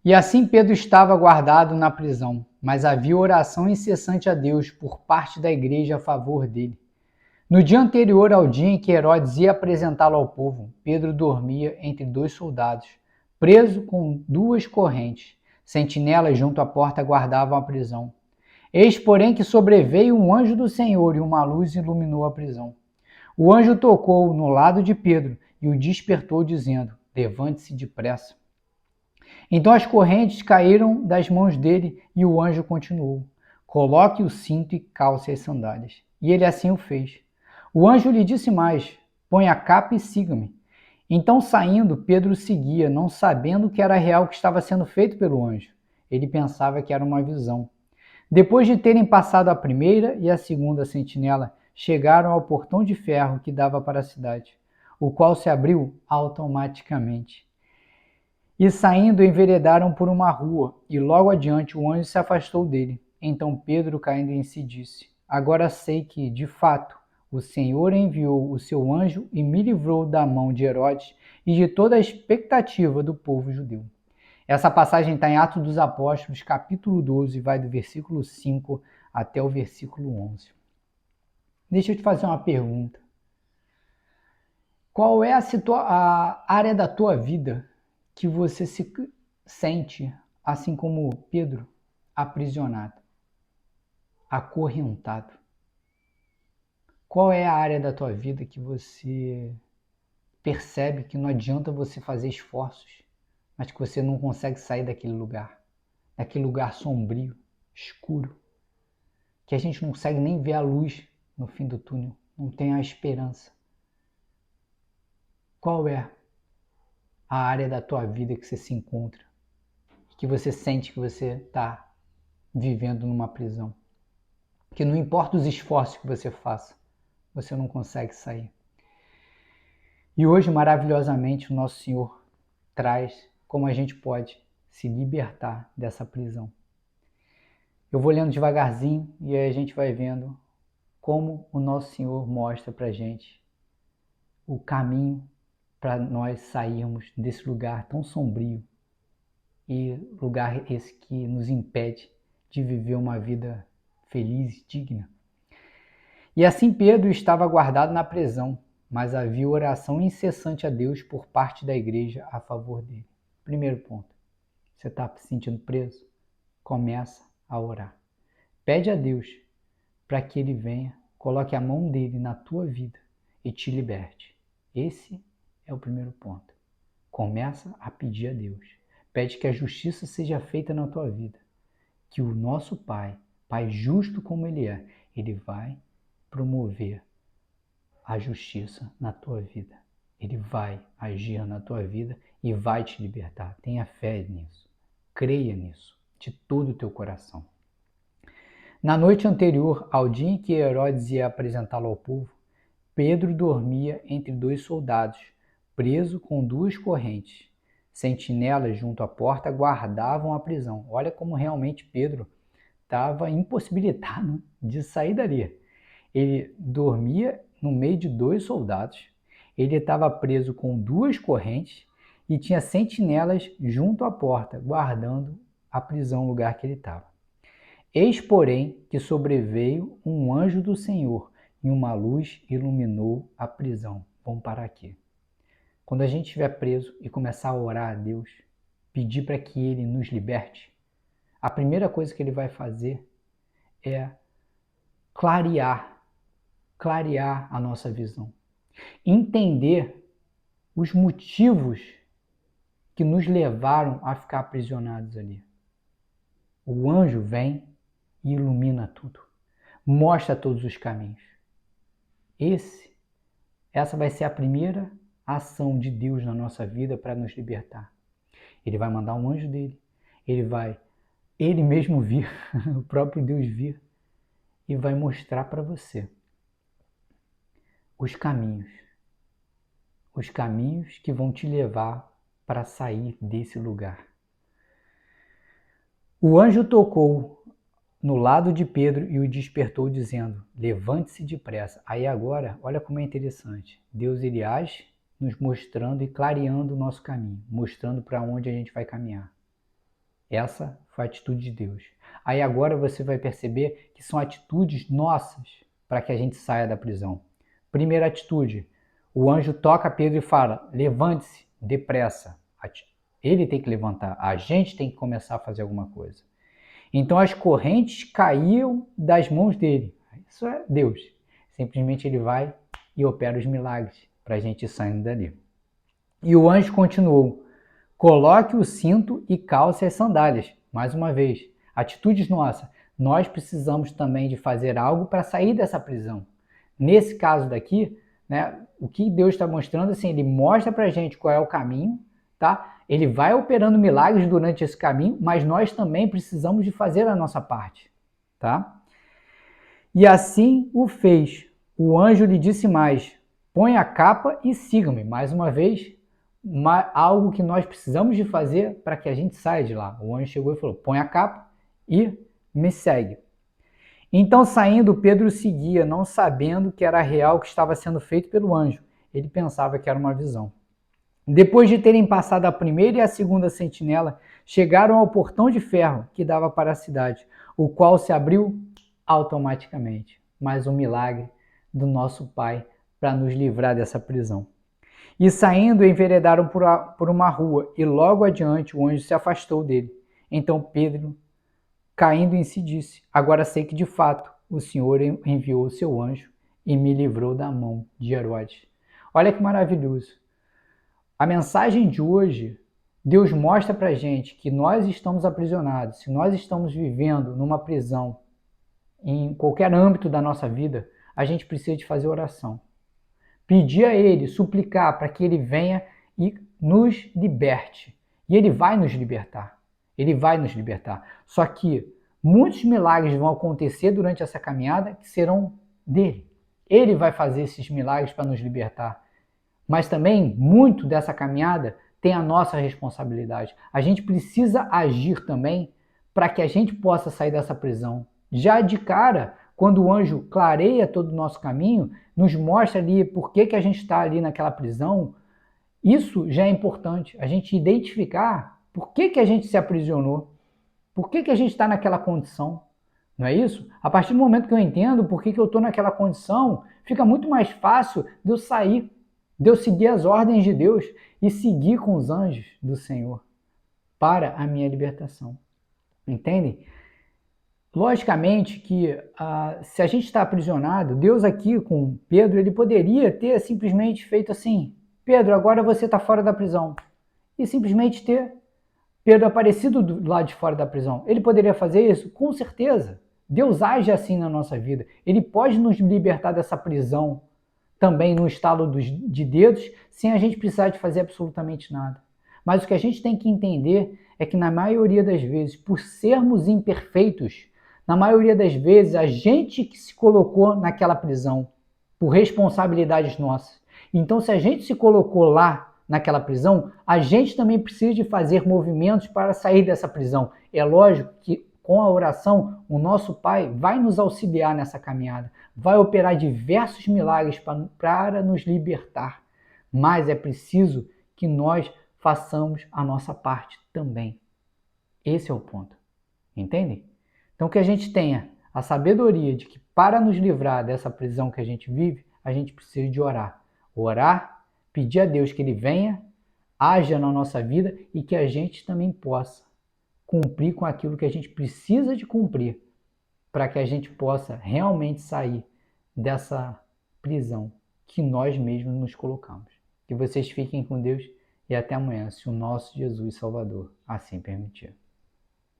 E assim Pedro estava guardado na prisão, mas havia oração incessante a Deus por parte da igreja a favor dele. No dia anterior ao dia em que Herodes ia apresentá-lo ao povo, Pedro dormia entre dois soldados, preso com duas correntes. Sentinelas junto à porta guardavam a prisão. Eis, porém, que sobreveio um anjo do Senhor e uma luz iluminou a prisão. O anjo tocou no lado de Pedro e o despertou, dizendo: levante-se depressa. Então as correntes caíram das mãos dele e o anjo continuou: coloque o cinto e calce as sandálias. E ele assim o fez. O anjo lhe disse mais: põe a capa e siga-me. Então, saindo, Pedro o seguia, não sabendo que era real o que estava sendo feito pelo anjo. Ele pensava que era uma visão. Depois de terem passado a primeira e a segunda sentinela, chegaram ao portão de ferro que dava para a cidade, o qual se abriu automaticamente. E saindo, enveredaram por uma rua, e logo adiante o anjo se afastou dele. Então Pedro, caindo em si, disse: agora sei que, de fato, o Senhor enviou o seu anjo e me livrou da mão de Herodes e de toda a expectativa do povo judeu. Essa passagem está em Atos dos Apóstolos, capítulo 12, vai do versículo 5 até o versículo 11. Deixa eu te fazer uma pergunta. Qual é a área da tua vida que você se sente, assim como Pedro, aprisionado, acorrentado? Qual é a área da tua vida que você percebe que não adianta você fazer esforços, mas que você não consegue sair daquele lugar sombrio, escuro, que a gente não consegue nem ver a luz no fim do túnel, não tem a esperança? Qual é a área da tua vida que você se encontra, que você sente que você está vivendo numa prisão? Que não importa os esforços que você faça, você não consegue sair. E hoje, maravilhosamente, o nosso Senhor traz como a gente pode se libertar dessa prisão. Eu vou lendo devagarzinho e aí a gente vai vendo como o nosso Senhor mostra para a gente o caminho para nós sairmos desse lugar tão sombrio e lugar esse que nos impede de viver uma vida feliz e digna. E assim Pedro estava guardado na prisão, mas havia oração incessante a Deus por parte da igreja a favor dele. Primeiro ponto, você está se sentindo preso? Começa a orar. Pede a Deus para que ele venha, coloque a mão dele na tua vida e te liberte. Esse é o primeiro ponto. Começa a pedir a Deus. Pede que a justiça seja feita na tua vida. Que o nosso Pai, Pai justo como Ele é, Ele vai promover a justiça na tua vida. Ele vai agir na tua vida e vai te libertar. Tenha fé nisso. Creia nisso de todo o teu coração. Na noite anterior ao dia em que Herodes ia apresentá-lo ao povo, Pedro dormia entre dois soldados, preso com duas correntes. Sentinelas junto à porta guardavam a prisão. Olha como realmente Pedro estava impossibilitado de sair dali. Ele dormia no meio de dois soldados, ele estava preso com duas correntes e tinha sentinelas junto à porta, guardando a prisão, o lugar que ele estava. Eis, porém, que sobreveio um anjo do Senhor e uma luz iluminou a prisão. Vamos parar aqui. Quando a gente estiver preso e começar a orar a Deus, pedir para que Ele nos liberte, a primeira coisa que Ele vai fazer é clarear a nossa visão. Entender os motivos que nos levaram a ficar aprisionados ali. O anjo vem e ilumina tudo. Mostra todos os caminhos. Essa vai ser a primeira ação de Deus na nossa vida para nos libertar. Ele vai mandar um anjo dele, ele mesmo vir, o próprio Deus vir, e vai mostrar para você os caminhos que vão te levar para sair desse lugar. O anjo tocou no lado de Pedro e o despertou, dizendo: levante-se depressa. Aí agora, olha como é interessante. Deus ele age nos mostrando e clareando o nosso caminho, mostrando para onde a gente vai caminhar. Essa foi a atitude de Deus. Aí agora você vai perceber que são atitudes nossas para que a gente saia da prisão. Primeira atitude, o anjo toca Pedro e fala: levante-se depressa. Ele tem que levantar, a gente tem que começar a fazer alguma coisa. Então as correntes caíam das mãos dele. Isso é Deus. Simplesmente ele vai e opera os milagres para a gente ir saindo dali. E o anjo continuou: coloque o cinto e calce as sandálias. Mais uma vez, atitudes nossas. Nós precisamos também de fazer algo para sair dessa prisão. Nesse caso daqui, né, o que Deus está mostrando, assim, ele mostra para a gente qual é o caminho, tá? Ele vai operando milagres durante esse caminho, mas nós também precisamos de fazer a nossa parte, tá? E assim o fez. O anjo lhe disse mais: põe a capa e siga-me. Mais uma vez, algo que nós precisamos de fazer para que a gente saia de lá. O anjo chegou e falou: põe a capa e me segue. Então, saindo, Pedro seguia, não sabendo que era real o que estava sendo feito pelo anjo. Ele pensava que era uma visão. Depois de terem passado a primeira e a segunda sentinela, chegaram ao portão de ferro que dava para a cidade, o qual se abriu automaticamente. Mais um milagre do nosso Pai para nos livrar dessa prisão. E saindo, enveredaram por uma rua, e logo adiante o anjo se afastou dele. Então Pedro, caindo em si, disse: agora sei que de fato o Senhor enviou o seu anjo e me livrou da mão de Herodes. Olha que maravilhoso. A mensagem de hoje, Deus mostra pra gente que nós estamos aprisionados, se nós estamos vivendo numa prisão, em qualquer âmbito da nossa vida, a gente precisa de fazer oração. Pedir a Ele, suplicar para que Ele venha e nos liberte. E Ele vai nos libertar. Ele vai nos libertar. Só que muitos milagres vão acontecer durante essa caminhada que serão dele. Ele vai fazer esses milagres para nos libertar. Mas também, muito dessa caminhada tem a nossa responsabilidade. A gente precisa agir também para que a gente possa sair dessa prisão. Já de cara, quando o anjo clareia todo o nosso caminho, nos mostra ali por que a gente está ali naquela prisão, isso já é importante. A gente identificar por que a gente se aprisionou, por que a gente está naquela condição. Não é isso? A partir do momento que eu entendo por que eu estou naquela condição, fica muito mais fácil de eu sair, de eu seguir as ordens de Deus e seguir com os anjos do Senhor para a minha libertação. Entendem? Logicamente que se a gente está aprisionado, Deus aqui com Pedro, ele poderia ter simplesmente feito assim: Pedro, agora você está fora da prisão. E simplesmente ter Pedro aparecido do lado de fora da prisão. Ele poderia fazer isso? Com certeza. Deus age assim na nossa vida. Ele pode nos libertar dessa prisão também no estalo de dedos, sem a gente precisar de fazer absolutamente nada. Mas o que a gente tem que entender é que na maioria das vezes, por sermos imperfeitos, na maioria das vezes, a gente que se colocou naquela prisão por responsabilidades nossas. Então, se a gente se colocou lá naquela prisão, a gente também precisa de fazer movimentos para sair dessa prisão. É lógico que com a oração, o nosso Pai vai nos auxiliar nessa caminhada, vai operar diversos milagres para nos libertar. Mas é preciso que nós façamos a nossa parte também. Esse é o ponto. Entendem? Então que a gente tenha a sabedoria de que para nos livrar dessa prisão que a gente vive, a gente precisa de orar. Orar, pedir a Deus que Ele venha, haja na nossa vida e que a gente também possa cumprir com aquilo que a gente precisa de cumprir para que a gente possa realmente sair dessa prisão que nós mesmos nos colocamos. Que vocês fiquem com Deus e até amanhã, se o nosso Jesus Salvador assim permitir.